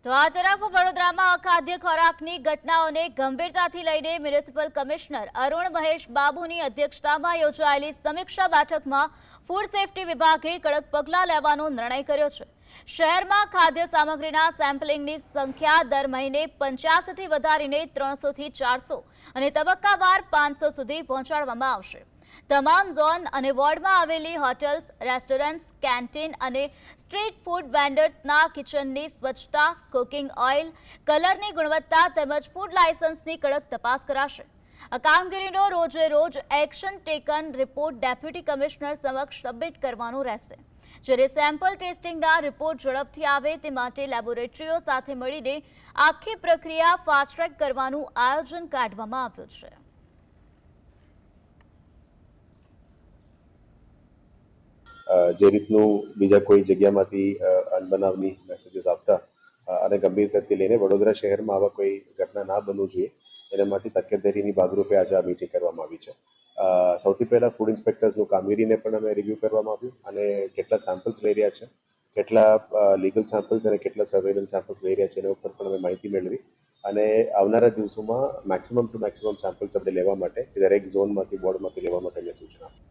તો આ તરફ વડોદરામાં અખાદ્ય ખોરાકની ઘટનાઓને ગંભીરતાથી લઈને મ્યુનિસિપલ કમિશનર અરુણ મહેશ બાબુની અધ્યક્ષતામાં યોજાયેલી સમીક્ષા બેઠકમાં ફૂડ સેફટી વિભાગે કડક પગલાં લેવાનો નિર્ણય કર્યો છે। શહેરમાં ખાદ્ય સામગ્રીના સેમ્પલિંગની સંખ્યા દર મહિને 50થી વધારીને 300થી 400 અને તબક્કાવાર 500 સુધી પહોંચાડવામાં આવશે। તમામ ઝોન અને વોર્ડમાં આવેલી હોટેલ્સ, રેસ્ટોરન્ટ્સ, કેન્ટીન અને સ્ટ્રીટ ફૂડ વેન્ડર્સના કિચનની સ્વચ્છતા, કુકિંગ ઓઇલ, કલરની ગુણવત્તા તેમજ ફૂડ લાયસન્સની કડક તપાસ કરાશે। આ કામગીરીનો રોજે રોજ action taken report deputy commissioner સમક્ષ સબમિટ કરવાનો રહેશે, જ્યારે સેમ્પલ ટેસ્ટિંગના રિપોર્ટ ઝડપથી આવે તે માટે લેબોરેટરીઓ સાથે મળીને આખી પ્રક્રિયા ફાસ્ટ ટ્રેક કરવાનું આયોજન કાઢવામાં આવ્યું છે। જે રીતનું બીજા કોઈ જગ્યામાંથી અનબનાવની મેસેજીસ આવતા અને ગંભીરતાથી લઈને વડોદરા શહેરમાં આવા કોઈ ઘટના ના બનવું જોઈએ એના માટે તકેદારીની ભાગરૂપે આજે આ મીટિંગ કરવામાં આવી છે। સૌથી પહેલાં ફૂડ ઇન્સ્પેક્ટર્સનું કામગીરીને પણ અમે રિવ્યૂ કરવામાં આવ્યું અને કેટલા સેમ્પલ્સ લઈ રહ્યા છે, કેટલા લીગલ સેમ્પલ્સ અને કેટલા સર્વેલન્સ સેમ્પલ્સ લઈ રહ્યા છે એના ઉપર પણ અમે માહિતી મેળવી અને આવનારા દિવસોમાં મેક્સિમમ ટુ મેક્સિમમ સેમ્પલ્સ આપણે લેવા માટે દરેક ઝોનમાંથી, બોર્ડમાંથી લેવા માટે મેં સૂચના આપી।